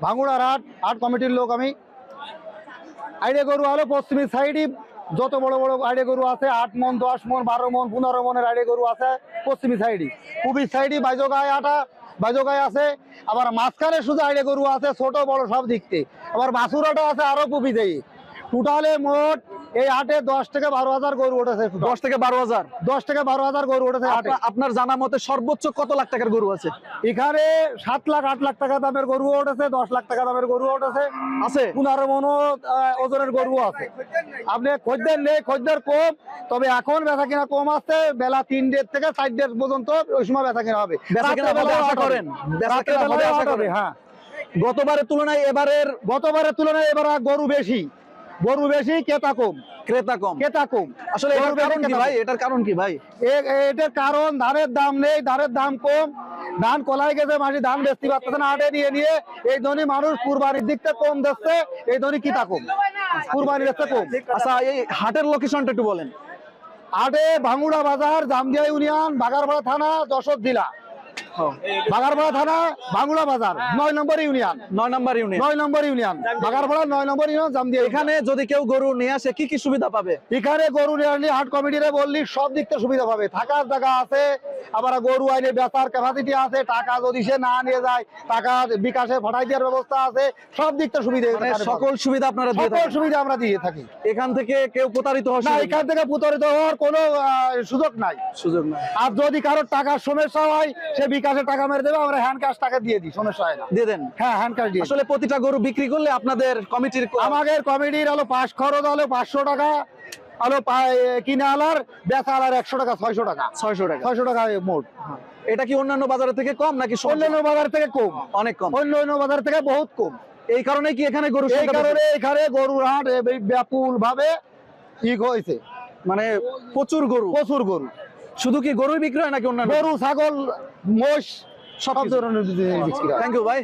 ভাঙুড়ার হাট কমিটির লোক আমি। আইডিয়া গরু হলো পশ্চিমী সাইডই যত বড় বড় আইডিয়া গরু আছে 8 মন 10 মন 12 মন 15 মনের আইডিয়া গরু আছে পশ্চিমী সাইডই। পূর্বী সাইডই বাইজগায় আছে। আবার মাঝখানে শুধু আইডিয়া গরু আছে ছোট বড় সব দিকতে। আবার বাছুরাটা আছে আরো পূর্বীতেই। টোটালে মোট এই হাটে 10 থেকে 12,000 গরু উঠেছে। 10 থেকে 12,000। 10 থেকে 12,000 গরু উঠেছে হাটে। আপনার জানা মতে সর্বোচ্চ কত লাখ টাকার গরু আছে এখানে? 7 লাখ 8 লাখ টাকা দামের গরু উঠেছে, 10 লাখ টাকা দামের গরু উঠেছে, আছে 15 মন ওজনের গরু আছে। আপনি খদ্দের নেই, খদ্দের কম, তবে এখন বেচা কিনা কম আছে। বেলা 3 থেকে 4 পর্যন্ত ওই সময় বেচা কিনা হবে। আশা করেন হ্যাঁ, গতবারের তুলনায় এবার গরু বেশি ক্রেতা কম। আসলে এটার কারণ কি ভাই? এটার কারণ ধানের দাম নেই, ধানের দাম কম। ধান কলাই গেছে, মাসি ধান বেচতে পারতেছে না হাটে নিয়ে এই ধনী মানুষ কুরবানির দিকটা কম দিচ্ছে, এই ধনী কিতা কম, কুরবানি দিচ্ছে কম। আচ্ছা, এই হাটের লোকেশনটা একটু বলেন। হাটে ভাঙুড়া বাজার, জামদিয়া ইউনিয়ন, বাগারপাড়া থানা, যশোর জেলা। বাগারপাড়া থানা, ভাঙুড়া বাজার, 9 নম্বর ইউনিয়ন। 9 নম্বর ইউনিয়ন। বাগারপাড়া 9 নম্বর ইউনিয়ন, জামদিয়া। এখানে যদি কেউ গরু নিয়ে আসে কি কি সুবিধা পাবে? এখানে গরু নিয়ে আসলে হাট কমিটিরে বললি সব দিক থেকে সুবিধা পাবে। থাকার জায়গা আছে, আবার গরু আইনে বেচার ক্যাপাসিটি আছে। টাকা যদি সে না নিয়ে যায়, টাকা বিকাশে পাঠাই দেওয়ার ব্যবস্থা আছে। সব দিক থেকে সুবিধা, সকল সুবিধা আপনারা দিয়ে থাকেন। সকল সুবিধা আমরা দিয়ে থাকি। এখান থেকে কেউ প্রতারিত হয় না, এখান থেকে প্রতারিত হওয়ার কোনো সুযোগ নাই। আর যদি কারোর টাকার সমস্যা হয়, সে বিকাশে টাকা মেরে দেবে, আমরা হ্যান্ড ক্যাশ টাকা দিয়ে দিই, সমস্যা হয় না। দিয়ে দেন? হ্যাঁ, হ্যান্ড ক্যাশ দিয়ে। আসলে প্রতিটা গরু বিক্রি করলে আপনাদের আমাদের কমিটির হলো পাস খরচ হলো 500 টাকা, হলো কিনে আলার বেচা আলার 100 টাকা, 600 টাকা 600 টাকা মোট। এটা কি অন্যান্য বাজারের থেকে কম নাকি? অন্যান্য বাজার থেকে কম, অনেক কম। অন্যান্য বাজার থেকে বহুত কম। এই কারণে কি এখানে গরু এই কারণে এখানে গরুর হাট ব্যাপক ভাবে হয়েছে, মানে প্রচুর গরু। শুধু কি গরুই বিক্রি হয় নাকি অন্যান্য? গরু, ছাগল, মোষ সব ধরনের বিক্রি হয়। থ্যাংক ইউ ভাই।